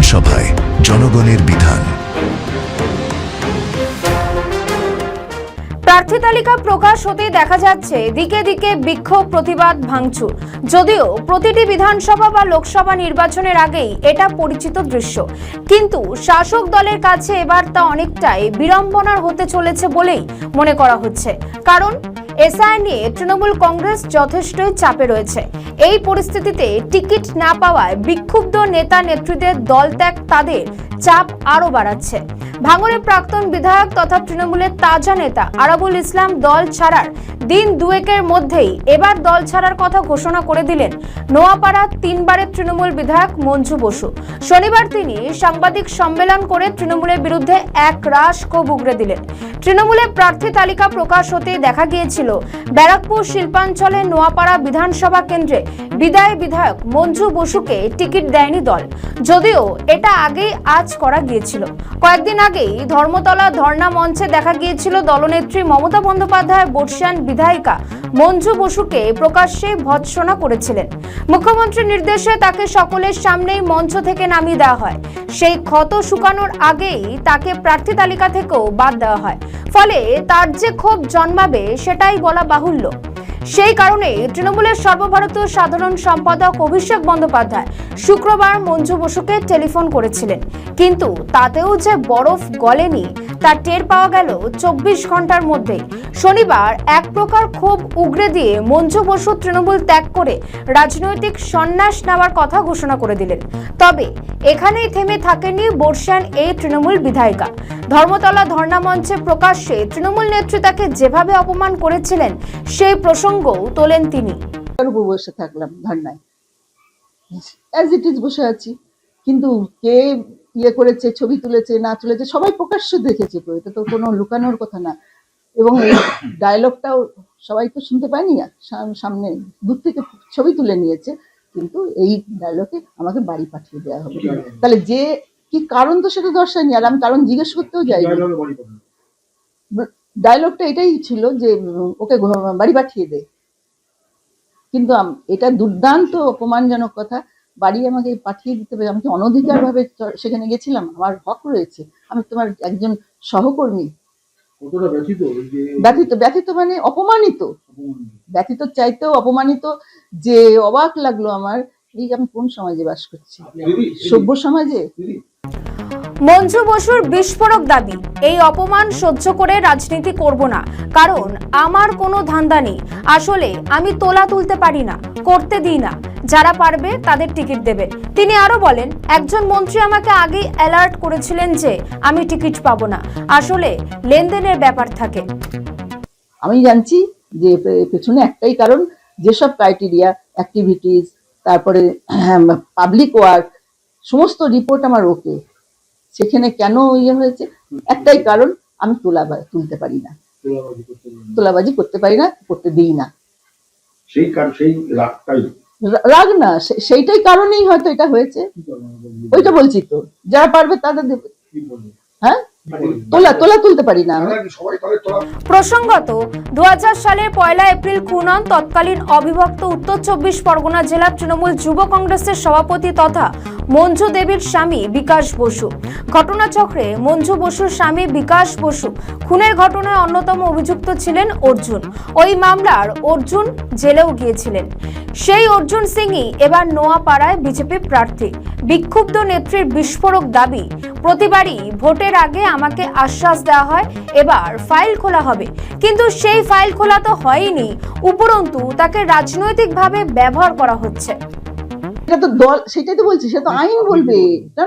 বিধানসভায় জনগণের বিধান। প্রার্থী তালিকা প্রকাশ হতেই দেখা যাচ্ছে দিকে দিকে বিক্ষোভ, প্রতিবাদ, ভাঙচুর। যদিও প্রতিটি বিধানসভা বা লোকসভা নির্বাচনের আগেই এটা পরিচিত দৃশ্য, কিন্তু শাসক দলের কাছে এবার তা অনেকটাই বিড়ম্বনার হতে চলেছে বলেই মনে করা হচ্ছে। কারণ এসআইআর নিয়ে তৃণমূল কংগ্রেস যথেষ্টই চাপে রয়েছে। এই পরিস্থিতিতে টিকিট না পাওয়ায় বিক্ষুব্ধ নেতা নেত্রীদের দল ত্যাগ তাদের চাপ আরো বাড়াচ্ছে। ভাঙড়ের প্রাক্তন বিধায়ক তথা তৃণমূলের তাজা নেতা আরাবুল ইসলাম দল ছাড়ার দিন দুয়েকের মধ্যেই এবার দল ছাড়ার কথা ঘোষণা করে দিলেন নোয়াপাড়ার 3 বারের তৃণমূল বিধায়ক মঞ্জু বসু। শনিবার তিনি সাংবাদিক সম্মেলন করে তৃণমূলের বিরুদ্ধে এক রাশ ক্ষোভ উগরে দিলেন। তৃণমূলের প্রার্থী তালিকা প্রকাশ হতে দেখা গিয়েছিল ব্যারাকপুর শিল্পাঞ্চলের নোয়াপাড়া বিধানসভা কেন্দ্রে বিদায়ী বিধায়ক মঞ্জু বসুকে টিকিট দেয়নি দল, যদিও এটা আগেই আজ করা গিয়েছিল। কয়েকদিন আগেই ধর্মতলা ধর্ণা মঞ্চে দেখা গিয়েছিল দলনেত্রী মমতা বন্দ্যোপাধ্যায় বর্ষিয়ান বিধায়িকা মঞ্জু বসুকে প্রকাশ্যে ভৎসনা করেছিলেন। মুখ্যমন্ত্রীর নির্দেশে তাকে সকলের সামনেই মঞ্চ থেকে নামিয়ে দেওয়া হয়। সেই ক্ষত শুকানোর আগেই তাকে প্রার্থী তালিকা থেকেও বাদ দেওয়া হয়। ফলে তার যে ক্ষোভ জন্মাবে সেটাই বলা বাহুল্য। সেই কারণে তৃণমূলের সর্বভারতীয় সাধারণ সম্পাদক অভিষেক বন্দ্যোপাধ্যায় শুক্রবার মঞ্জু বসুকে টেলিফোন করেছিলেন, কিন্তু তাতেও যে বরফ গলেনি তা টের পাওয়া গেল 24 ঘন্টার মধ্যেই। শনিবার এক প্রকার ক্ষোভ উগরে দিয়ে মঞ্জু বসু তৃণমূল ত্যাগ করে রাজনৈতিক সন্ন্যাস নেওয়ার কথা ঘোষণা করে দিলেন। তবে এখানেই থেমে থাকেনি বর্ষিয়ান এই তৃণমূল বিধায়িকা। ধর্মতলা ধর্ণা মঞ্চে প্রকাশ্যে তৃণমূল নেত্রী তাকে যেভাবে অপমান করেছিলেন সেই প্রসঙ্গও তোলেন তিনি। বসে থাকলাম ধর্নায়, অ্যাজ ইট ইজ বসে আছি, কিন্তু কে ইয়ে করেছে, ছবি তুলেছে না তুলেছে সবাই প্রকাশ্যে দেখেছে, তো এটা তো কোনো লুকানোর কথা না। এবং এই ডায়লগটাও সবাই তো শুনতে পায়নি, সামনে দূর থেকে ছবি তুলে নিয়েছে, কিন্তু এই ডায়লগে আমাকে বাড়ি পাঠিয়ে দেওয়া হবে। তাহলে যে কি কারণ তো সেটা দর্শায়নি, আর আমি কারণ জিজ্ঞেস করতেও যাইনি। ডায়লগটা এটাই ছিল যে ওকে বাড়ি পাঠিয়ে দে, কিন্তু এটা দুর্দান্ত অপমানজনক কথা। বাড়ি আমাকে পাঠিয়ে দিতে হবে? আমি কি অনধিকার ভাবে সেখানে গেছিলাম? আমার হক রয়েছে, আমি তোমার একজন সহকর্মী। ব্যথিত মানে অপমানিত, ব্যথিত চাইতেও অপমানিত। যে অবাক লাগলো আমার, এই আমি কোন সমাজে বাস করছি, সভ্য সমাজে? মঞ্জু বসুর বিস্ফোরক দাবি, এই অপমান সহ্য করে রাজনীতি করব না, কারণ আমার কোনো ধান্দা নেই। আসলে আমি তোলা তুলতে পারি না, করতে দিই না, যারা পারবে তাদের টিকিট দেবে। তিনি আরো বলেন, একজন মন্ত্রী আমাকে আগেই অ্যালার্ট করেছিলেন যে আমি টিকিট পাবো না। আসলে লেনদেনের ব্যাপার থাকে। আমি জানছি যে পেছনে একটাই কারণ, যেসব ক্রাইটেরিয়া, অ্যাক্টিভিটিস, তারপরে পাবলিক ওয়ার্ক, সমস্ত রিপোর্ট আমার ওকে। সেখানে কেন ইয়ে হয়েছে, একটাই কারণ, আমি তুলতে পারি না, তোলাবাজি করতে পারি না, করতে দিই না। রাগ না, সেইটাই কারণেই হয়তো এটা হয়েছে। ওইটা বলছি তো, যারা পারবে তাদের দেবে। হ্যাঁ, তোলা তুলতে পারি না। প্রসঙ্গত 2000 সালের 1 এপ্রিল খুন হন তৎকালীন অবিভক্ত উত্তর 24 পরগনা জেলার তৃণমূল যুব কংগ্রেসের সভাপতি তথা মঞ্জু দেবীর স্বামী বিকাশ বসু। ঘটনাচক্রে মঞ্জু বসুর স্বামী বিকাশ বসু খুনের ঘটনায় অন্যতম অভিযুক্ত ছিলেন অর্জুন। ওই মামলার অর্জুন জেলেও গিয়েছিলেন। সেই অর্জুন সিংই এবার নোয়াপাড়ায় বিজেপি প্রার্থী। বিক্ষুব্ধ নেত্রীর বিস্ফোরক দাবি, প্রতিবারই ভোটের আগে আমাকে আশ্বাস দেওয়া হয় এবার ফাইল খোলা হবে, কিন্তু সেই ফাইল খোলা তো হয়নি, উপরন্তু তাকে রাজনৈতিকভাবে ব্যবহার করা হচ্ছে। এটা তো দল, সেটাই তো বলছি, সে তো আইন বলবে।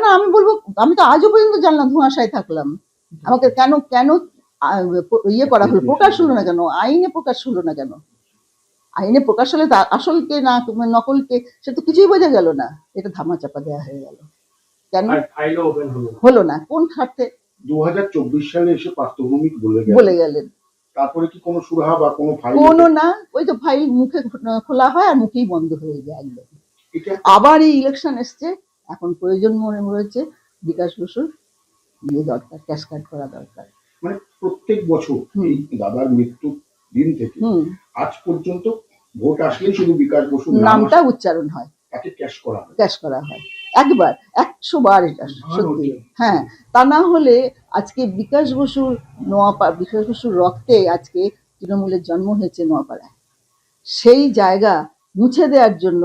না, আমি বলবো, আমি তো আজও পর্যন্ত জানলাম, ধোঁয়াশায় থাকলাম। আমাকে কেন ইয়ে করা হলো, প্রকাশ হলো না কেন, আইনে প্রকাশ হলো না কেন? আইনে প্রকাশ হলে তা আসলকে না নকলকে সে তো কিছুই বোঝা গেল না। এটা ধামাচাপা দেওয়া হয়ে গেল কেন? হলো না কোন খাতে? 2024 সালে এসে পার্থভূমিক বলে গেলেন। তারপরে কি কোনো সুরাহা বা কোনো ফাইল? কোনো না, ওই তো ফাইল মুখে খোলা হয় আর মুখেই বন্ধ হয়ে যায় একদম। আবার এই ইলেকশন এসছে, এখন প্রয়োজন মনে হয়েছে বিকাশ বসুর ইয়ে দরকার, ক্যাশ কার্ড করা দরকার। মানে প্রত্যেক বছর এই দাদার মৃত্যুর দিন থেকে আজ পর্যন্ত ভোট আসলেই শুধু বিকাশ বসুর নামটা উচ্চারণ হয়, তাকে ক্যাশ করা হয়। ক্যাশ করা হয়। একবার 100 বার এটা সত্যি। হ্যাঁ, তা না হলে আজকে বিকাশ বসুর রক্তে আজকে তৃণমূলের জন্ম হয়েছে নোয়াপাড়ায়। সেই জায়গা মুছে দেওয়ার জন্য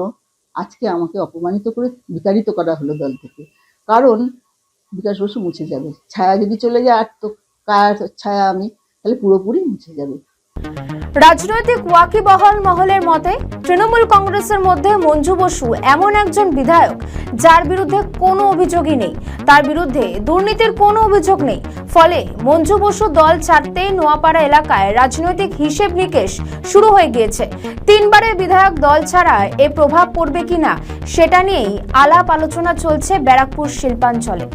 আজকে আমাকে অপমানিত করে বিতাড়িত করা হলো দল থেকে। কারণ বিকাশ বসু মুছে যাবে, ছায়া যদি চলে যায় আর তো কার ছায়া আমি, তাহলে পুরোপুরি মুছে যাবে। রাজনৈতিক ওয়াকিবহাল মহলের মতে তৃণমূল কংগ্রেসের মধ্যে মঞ্জু বসু এমন একজন বিধায়ক যার বিরুদ্ধে কোনো অভিযোগই নেই, তার বিরুদ্ধে দুর্নীতির কোনো অভিযোগ নেই। ফলে মঞ্জু বসু দল ছাড়তেই নোয়াপাড়া এলাকায় রাজনৈতিক হিসেব নিকেশ শুরু হয়ে গিয়েছে। 3 বারের বিধায়ক দল ছাড়ায় এর প্রভাব পড়বে কিনা সেটা নিয়েই আলাপ আলোচনা চলছে ব্যারাকপুর শিল্পাঞ্চলে।